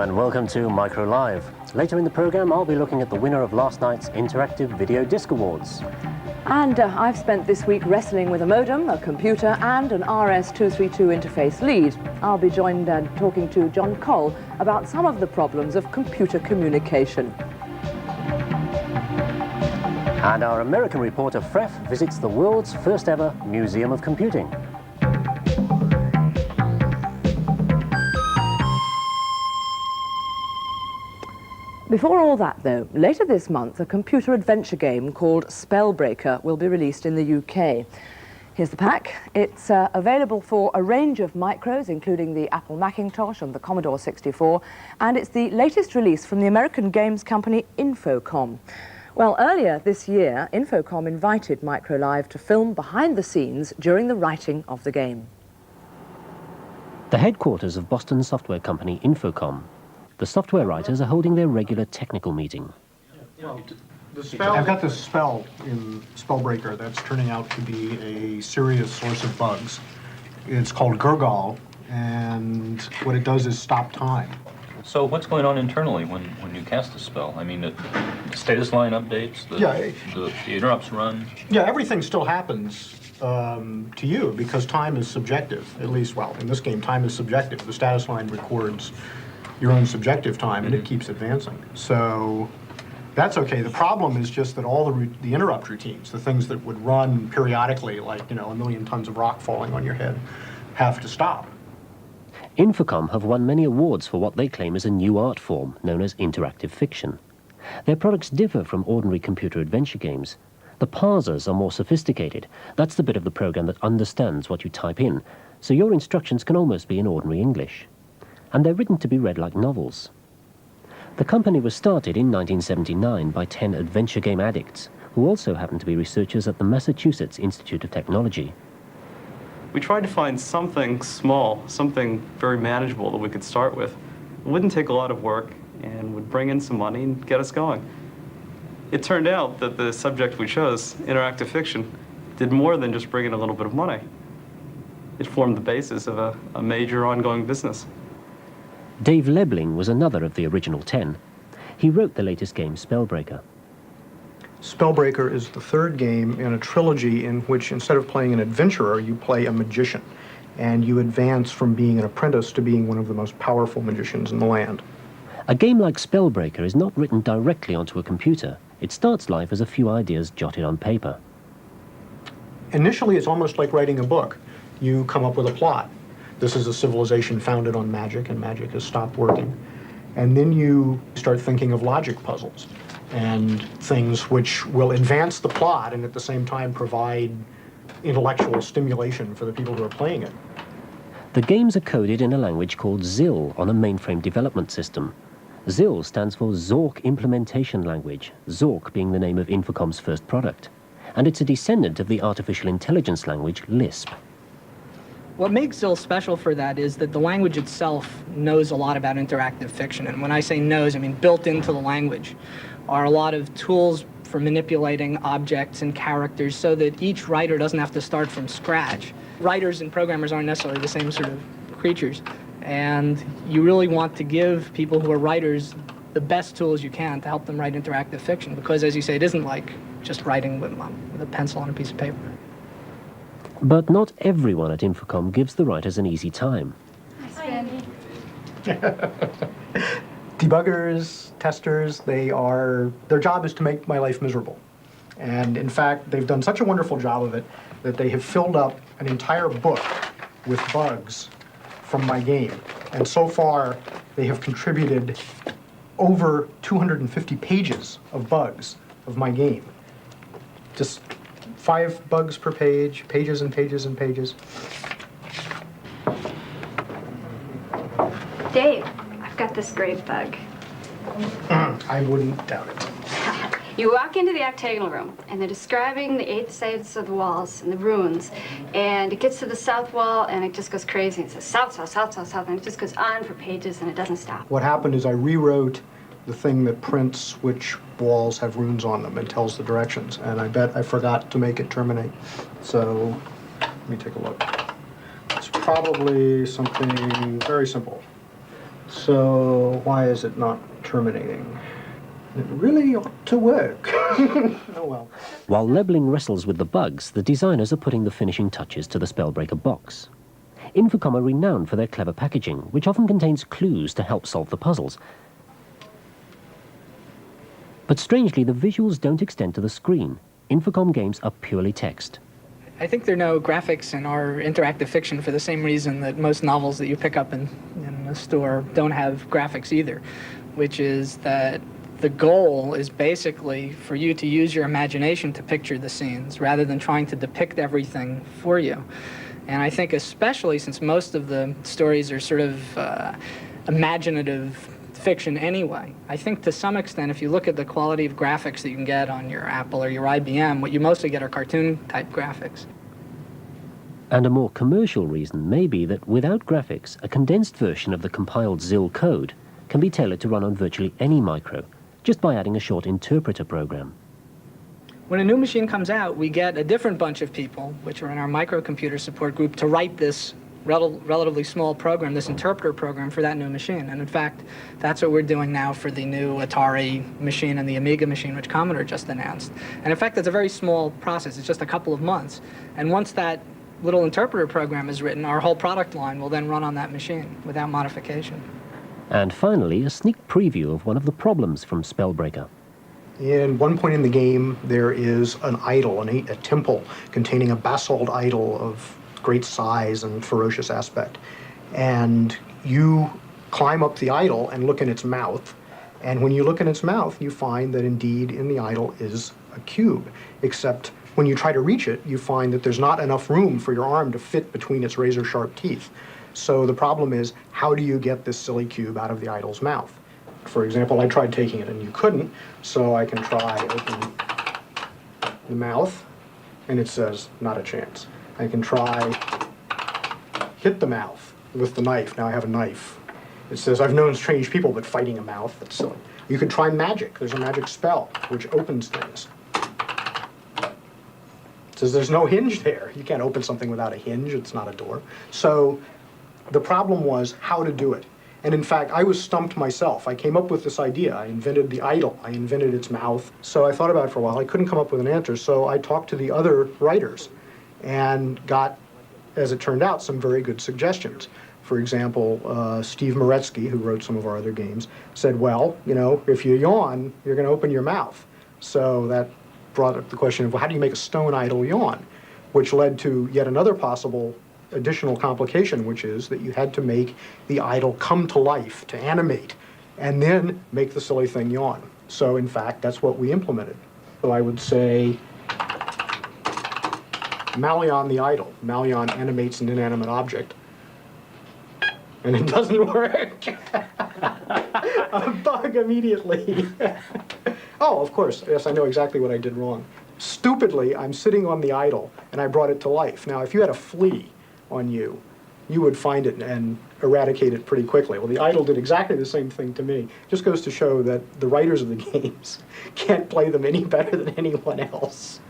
and welcome to Micro Live. Later in the program, I'll be looking at the winner of last night's Interactive Video Disc Awards. And I've spent this week wrestling with a modem, a computer and an RS-232 interface lead. I'll be joined talking to John Cole about some of the problems of computer communication. And our American reporter Fref visits the world's first ever Museum of Computing. Before all that, though, later this month, a computer adventure game called Spellbreaker will be released in the UK. Here's the pack. It's available for a range of micros, including the Apple Macintosh and the Commodore 64, and it's the latest release from the American games company Infocom. Well, earlier this year, Infocom invited Micro Live to film behind the scenes during the writing of the game. The headquarters of Boston software company Infocom. The software writers are holding their regular technical meeting. Well, I've got this spell in Spellbreaker that's turning out to be a serious source of bugs. It's called Gurgle, and what it does is stop time. So what's going on internally when you cast a spell? I mean, the status line updates, the interrupts run? Yeah, everything still happens to you because time is subjective. At least, well, in this game, time is subjective. The status line records your own subjective time, and it keeps advancing. So that's okay. The problem is just that all the interrupt routines, the things that would run periodically, like, you know, a million tons of rock falling on your head, have to stop. Infocom have won many awards for what they claim is a new art form known as interactive fiction. Their products differ from ordinary computer adventure games. The parsers are more sophisticated. That's the bit of the program that understands what you type in, so your instructions can almost be in ordinary English. And they're written to be read like novels. The company was started in 1979 by 10 adventure game addicts, who also happen to be researchers at the Massachusetts Institute of Technology. We tried to find something small, something very manageable that we could start with. It wouldn't take a lot of work and would bring in some money and get us going. It turned out that the subject we chose, interactive fiction, did more than just bring in a little bit of money. It formed the basis of a major ongoing business. Dave Lebling was another of the original 10. He wrote the latest game, Spellbreaker. Spellbreaker is the third game in a trilogy in which, instead of playing an adventurer, you play a magician, and you advance from being an apprentice to being one of the most powerful magicians in the land. A game like Spellbreaker is not written directly onto a computer. It starts life as a few ideas jotted on paper. Initially, it's almost like writing a book. You come up with a plot. This is a civilization founded on magic, and magic has stopped working. And then you start thinking of logic puzzles and things which will advance the plot and at the same time provide intellectual stimulation for the people who are playing it. The games are coded in a language called ZIL on a mainframe development system. ZIL stands for Zork Implementation Language, Zork being the name of Infocom's first product. And it's a descendant of the artificial intelligence language Lisp. What makes ZIL special for that is that the language itself knows a lot about interactive fiction. And when I say knows, I mean built into the language are a lot of tools for manipulating objects and characters so that each writer doesn't have to start from scratch. Writers and programmers aren't necessarily the same sort of creatures. And you really want to give people who are writers the best tools you can to help them write interactive fiction. Because, as you say, it isn't like just writing with a pencil on a piece of paper. But not everyone at Infocom gives the writers an easy time. Debuggers, testers, their job is to make my life miserable. And in fact, they've done such a wonderful job of it that they have filled up an entire book with bugs from my game. And so far, they have contributed over 250 pages of bugs of my game. Just 5 bugs per page, pages and pages and pages. Dave, I've got this great bug. I wouldn't doubt it. You walk into the octagonal room, and they're describing the 8 sides of the walls and the runes, and it gets to the south wall, and it just goes crazy. It says south, south, south, south, south, and it just goes on for pages, and it doesn't stop. What happened is I rewrote the thing that prints which walls have runes on them and tells the directions, and I bet I forgot to make it terminate. So let me take a look. It's probably something very simple. So why is it not terminating? It really ought to work. Oh well. While Lebling wrestles with the bugs, the designers are putting the finishing touches to the Spellbreaker box. Infocom are renowned for their clever packaging, which often contains clues to help solve the puzzles. But strangely, the visuals don't extend to the screen. Infocom games are purely text. I think there are no graphics in our interactive fiction for the same reason that most novels that you pick up in a store don't have graphics either, which is that the goal is basically for you to use your imagination to picture the scenes rather than trying to depict everything for you. And I think especially since most of the stories are sort of imaginative fiction anyway, I think to some extent if you look at the quality of graphics that you can get on your Apple or your IBM, what you mostly get are cartoon-type graphics. And a more commercial reason may be that without graphics, a condensed version of the compiled ZIL code can be tailored to run on virtually any micro, just by adding a short interpreter program. When a new machine comes out, we get a different bunch of people, which are in our microcomputer support group, to write this relatively small program, this interpreter program for that new machine. And in fact, that's what we're doing now for the new Atari machine and the Amiga machine, which Commodore just announced. And in fact, it's a very small process. It's just a couple of months. And once that little interpreter program is written, our whole product line will then run on that machine without modification. And finally, a sneak preview of one of the problems from Spellbreaker. In one point in the game, there is an idol, a temple containing a basalt idol of great size and ferocious aspect. And you climb up the idol and look in its mouth. And when you look in its mouth, you find that indeed in the idol is a cube, except when you try to reach it, you find that there's not enough room for your arm to fit between its razor-sharp teeth. So the problem is, how do you get this silly cube out of the idol's mouth? For example, I tried taking it and you couldn't, so I can try opening the mouth, and it says, not a chance. I can try hit the mouth with the knife. Now I have a knife. It says, I've known strange people, but fighting a mouth, that's silly. You could try magic. There's a magic spell which opens things. It says there's no hinge there. You can't open something without a hinge. It's not a door. So the problem was how to do it. And in fact, I was stumped myself. I came up with this idea. I invented the idol. I invented its mouth. So I thought about it for a while. I couldn't come up with an answer, so I talked to the other writers and got, as it turned out, some very good suggestions. For example, Steve Moretsky, who wrote some of our other games, said, well, you know, if you yawn, you're going to open your mouth. So that brought up the question of, well, how do you make a stone idol yawn? Which led to yet another possible additional complication, which is that you had to make the idol come to life, to animate, and then make the silly thing yawn. So in fact, that's what we implemented. So I would say, Malion the idol. Malion animates an inanimate object. And it doesn't work. A bug immediately. Oh, of course, yes, I know exactly what I did wrong. Stupidly, I'm sitting on the idol, and I brought it to life. Now, if you had a flea on you, you would find it and eradicate it pretty quickly. Well, the idol did exactly the same thing to me. Just goes to show that the writers of the games can't play them any better than anyone else.